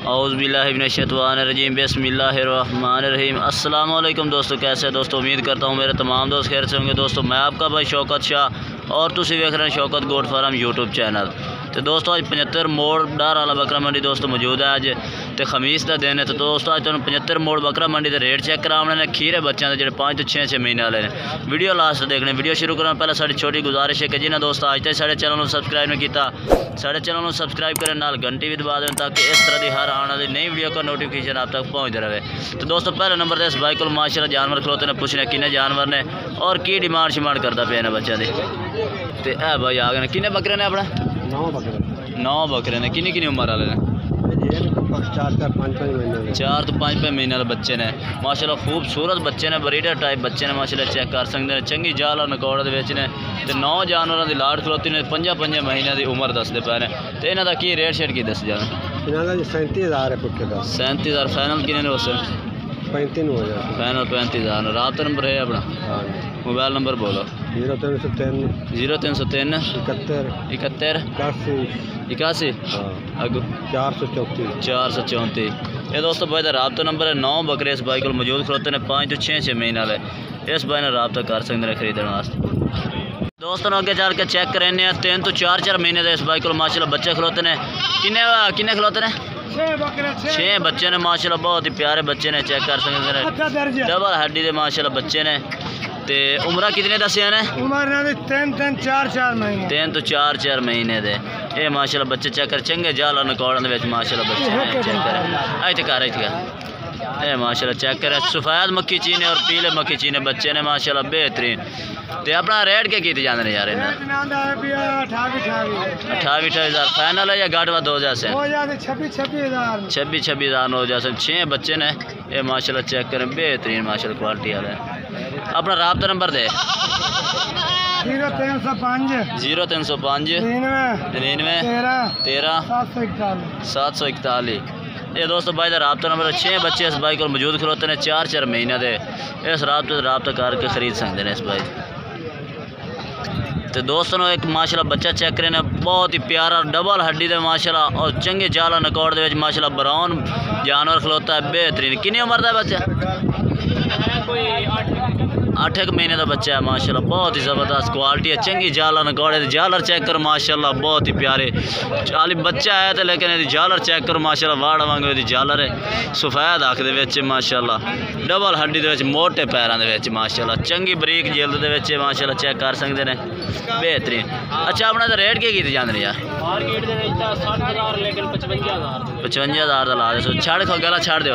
औज़ुबिल्लाहिमिनश्शैतानिर्रजीम बिस्मिल्लाहिर्रहमानिर्रहीम। अस्सलाम वालेकुम दोस्तों, कैसे हैं दोस्तों? उम्मीद करता हूँ मेरे तमाम दोस्त खैर से होंगे। दोस्तों मैं आपका भाई शौकत शाह और तुसी देख रहे हैं Shaukat goat farm YouTube channel. तो दोस्तों अज 75 मोड़ डार वाला बकरा मंडी दोस्तों मौजूद है। अज तो खमीस का दिन है। तो दोस्तों अज तुम 75 मोड़ बकरा मंडी के रेट चेक कराने ने खीरे बच्चों के जो 5 तो 6 महीने वाले हैं। वीडियो लास्ट देखने। वीडियो शुरू करने पहले साड़ी छोटी गुजारिश है कि जिन्हें दोस्तों अज तक साढ़े चैनल को सबसक्राइब नहीं किया, साढ़े चैनल को सबसक्राइब करें, नाल घंटी भी दबा दें ताकि इस तरह की हर आने वाली नई वीडियो का नोटिफिकेशन आप तक पहुँचते रहे। तो दोस्तों पहले नंबर से इस भाई को माशाल्लाह जानवर खलोते ने पूछने किन्ने जानवर ने और की डिमांड शिमांड करता पे ने बच्चों की। तो यह भाई आ गए किन्ने बकरे ने अपने 9 बकरे ने। किन्नी किन्नी उम्र वाले ने? 4 तो 5 महीने वाले बच्चे ने माशाल्लाह। खूबसूरत बच्चे ने, ब्रीडर टाइप बच्चे ने माशाल्लाह। चेक कर सकते हैं चंगी जाल और नकौड़ ने। तो 9 जानवरों की लाड़ खलोती ने 5 महीने की उम्र दसते पे ने। तो इन्हों का की रेट शेट की दस जाना? 37,000 है पुट्टे का। 37,000 फाइनल किन्ने ने? उस 35 हो जाए फाइनल 35,000। रात नंबर है अपना? मोबाइल नंबर बोलो। 0303 71 81 अगू 434। ये दोस्तों भाई का रबता नंबर है। 9 बकरे इस भाई को मौजूद खलोते हैं 5 तो 6 महीने वाले। इस भाई ने रबता कर सकते हैं खरीदने वास्ते। दोस्तों अगे चल के चेक करें 3 तो 4 महीने के इस भाई को माशाल्लाह बच्चे खलोते हैं। किन्ने खलोते हैं? 6 बच्चे ने माशाल्लाह। बहुत ही प्यारे बच्चे ने। चेक कर सकते हैं डबल हड्डी के माशाल्लाह बच्चे ने। ते उम्र कितने दसिया ने? उम्र 3 तो 4 महीने दे। ये माशाल्लाह बच्चे चेक कर चंगे जाल नकौड़न माशाल्लाह बच्चे ने। चेक कर ये माशाल्लाह चेक करें सफ़ेद मक्खी चीने और पीले मक्खी चीने बच्चे ने माशाल्लाह बेहतरीन। तो अपना रेट क्या किए जाते हैं यार? 28,000 फाइनल है या घाट वा 2,000 से? 26,000 हो जाए। 6 बच्चे ने। ये माशाल्लाह चेक करें बेहतरीन माशाल्लाह क्वालिटी वाले। अपना रबता नंबर दे। 0305 99 13 741। ये दोस्तों भाई का रबता नंबर 6 बच्चे इस भाई को मौजूद खलोते हैं 4 महीने के। इस रबता करके खरीद सकते हैं इस भाई। तो दोस्तों एक माशाल्लाह बच्चा चेक करें बहुत ही प्यारा डबल हड्डी दे माशाल्लाह और चंगे जाला नकौड़ दे माशाल्लाह ब्राउन जानवर खलोता है बेहतरीन। कितनी उम्र का बच्चा? 8 महीने का बच्चा है माशाल्लाह। बहुत ही ज़बरदस्त क्वालिटी है। चंगी जाला नकौड़े जालर चेक कर माशाल्लाह बहुत ही प्यारे। चाली बच्चा है तो लेकिन यदि जालर चेक करो माशाल्लाह वाड़ वांगू यदि जालर है। सफ़ेद अख दे माशाल्लाह डबल हड्डी दे मोटे पैरों के माशाल्लाह। चंगी बरीक जिल्द दे माशाल्लाह चेक कर सकते हैं बेहतरीन। अच्छा अपना तो रेट क्या किए जाते यार? 55,000 का ला दे। छड़ गला छड़ दो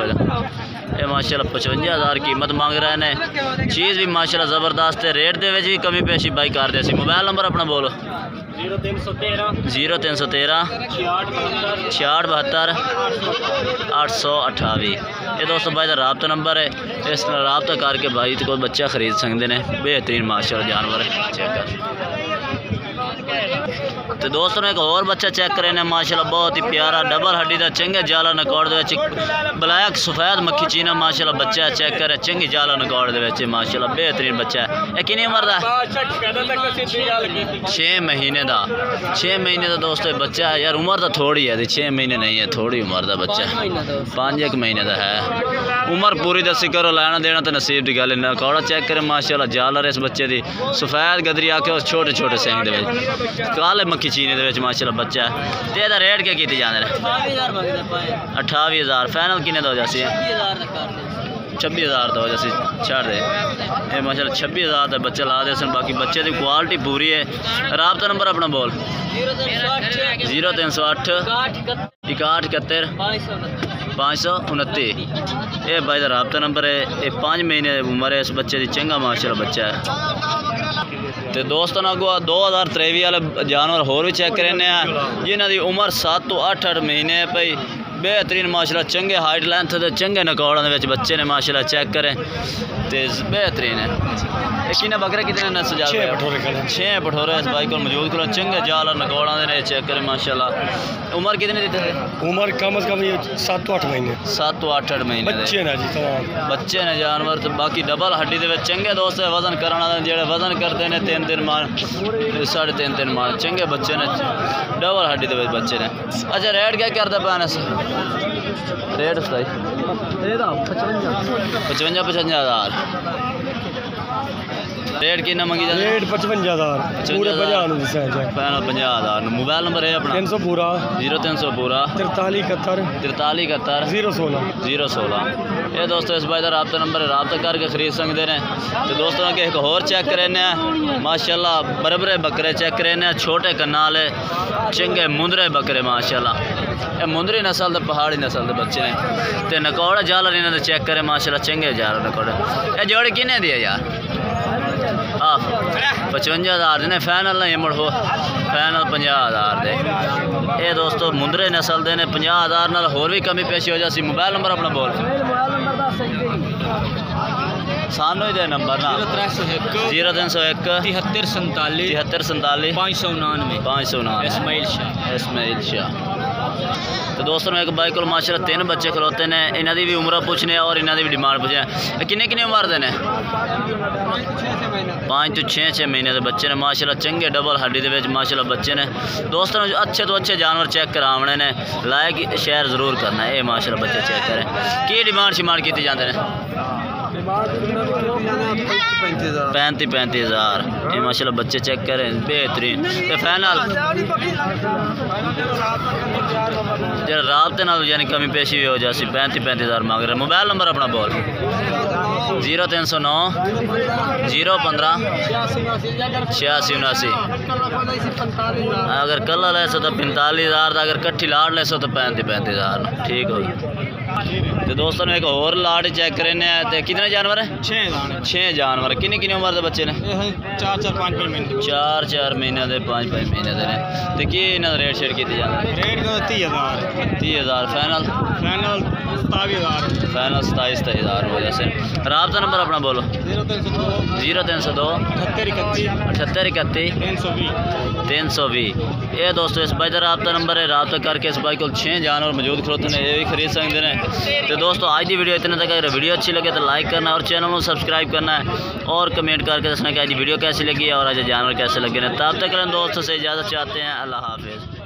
ये माशाल्लाह 55,000 कीमत मांग रहे हैं। चीज़ भी माशाल्लाह ज़बरदस्त है। रेट के भी कमी पेशी बाई कर दे। मोबाइल नंबर अपना बोलो। 0313 6672 828। ये दोस्तों भाई का रबता नंबर है। इस रबता करके भाई को बच्चा खरीद सकते हैं बेहतरीन माशाल्लाह जानवर चेक कर। तो दोस्तों एक और बच्चा चेक करें माशाल्लाह बहुत ही प्यारा डबल हड्डी का चंगे जाला नकौड़ ब्लैक सफ़ेद मक्खी चीना माशाल्लाह बच्चा है। चेक करें चंगी जाला नकौड़ माशाल्लाह बेहतरीन बच्चा है। ये कितनी उम्र का? 6 महीने का। 6 महीने का दोस्तों बच्चा है यार। उम्र तो थोड़ी है 6 महीने नहीं है, थोड़ी उम्र का बच्चा है। 5 महीने का है। उम्र पूरी दसी करो लेना देना तो नसीब की गल। नकौड़ा चेक करें माशाल्लाह जालर इस बच्चे की सफ़ेद गदरी आके और छोटे छोटे सिंह दे काले मक्खी चीने दे माशाल्लाह बच्चा है। तो यदा रेट क्या किए जाते हैं? 28,000 फाइनल किन्ने हो जासी? 26,000 हो जासी छड़ दे। ये माशाल्लाह 26,000 का बच्चा ला दे। बाकी बच्चे की क्वालिटी पूरी है। रबता नंबर अपना बोल। 0308 61 529। ये भाई का रबता नंबर है। ये 5 महीने उम्र है इस बच्चे की। चंगा माशाल्लाह बच्चा है। तो दोस्तों अगो 2023 वाले जानवर होर भी चेक करें जिन्हों की उम्र 7 तो 8 महीने है भाई। बेहतरीन माशाल्लाह चंगे हाइट लेंथ के चंगे नकौड़ों के बच्चे ने माशाल्लाह चेक करें तो बेहतरीन है। किन्ने बकरे कितने ने सजा? 6 पठोरे इस भाई को मौजूद करो चंगे जाल और नकौड़ा ने। चेक करें माशाल्लाह। उम्र कितनी दी? उम्र कम से कम 7 तो 8 महीने। 7 तो 8 महीने बच्चे ने जानवर। तो बाकी डबल हड्डी के चंगे दोस्त वजन करने जो वजन करते हैं 3 मान 3.5 मान चंगे बच्चे ने डबल हड्डी के बच्चे ने। अच्छा रेट क्या करते पैन? रेट सही 55-55 रेट कितना मंगी जाती रेट 55,000 पूरे 50,000 फाइनल 50,000। मोबाइल नंबर है अपना 300 पूरा 0300 पूरा 4371 016 016 ये दोस्तों इस भाई का रब्ता नंबर है, रब्ता करके खरीद सकते हैं। तो दोस्तों अगे एक होर चेक करें माशाल्लाह बरबरे बकरे चेक करें, छोटे कनाल है, चंगे मुंदरे बकरे माशाल्लाह। ये मुंदरी नस्ल के पहाड़ी नस्ल के बच्चे ने। तो नकौड़ा जालर इन्होंने चेक करे माशाल्लाह, चंगे जालर नकौड़े। ये जोड़ी किने दी है यार? 55,000 ने फाइनल नहीं मुड़ हो, फाइनल 50,000 दे। ये दोस्तों मुंदरे नस्ल दे ने 50,000 नाल होर भी कमी पेशी हो जासी। मोबाइल नंबर अपना बोल सानू ही दे नंबर ना 0301 7347 599 इस्माइल शाह। तो दोस्तों एक बाइक को माशाल्लाह 3 बच्चे खलोते ने, इन्हों की भी उम्र पूछने और इन्हों की भी डिमांड पूछने। किन्ने किन्ने उम्र दे ने? 5 तो 6 महीने के बच्चे ने माशाल्लाह, चंगे डबल हड्डी के माशाल्लाह बच्चे ने। दोस्तों अच्छे तो अच्छे जानवर चेक कराने ने, लाइक शेयर जरूर करना है। ये माशाल्लाह बच्चे चेक करें की डिमांड शिमांड की जाते हैं 35,000। ये माशाल्लाह बच्चे चेक करें बेहतरीन। तो फाइनल जरा राबते नाल यानी कमी पेशी भी हो जासी 35,000 मांग रहे। मोबाइल नंबर अपना बोल 0309 015 8679। अगर कल ले सो तो 45,000, अगर कट्ठी लाड़ ले सो तो 35,000 ठीक हो। तो दोस्तों एक और लाड़ चेक करें। कितने जानवर है? 6 जानवर। किन्नी किन्नी उम्र के बच्चे ने? 4-4 महीने के 5-5 महीने के। तो कि इन्होंने रेट शेट की जाती? रेट 30,000 फाइनल 27,000 हो जैसे। राबता नंबर अपना बोलो 0302 7831 320। ये दोस्तों इस भाई का राबता नंबर है, राबता करके इस भाई को 6 जानवर मौजूद खलोते हैं, ये भी खरीद सकते हैं। तो दोस्तों आज की वीडियो इतने तक। अगर वीडियो अच्छी लगे तो लाइक करना और चैनल को सब्सक्राइब करना है और कमेंट करके दसना कि आज वीडियो कैसी लगी और आज जानवर कैसे लगे। तब तक दोस्तों से इजाज़त चाहते हैं। अल्लाह हाफिज़।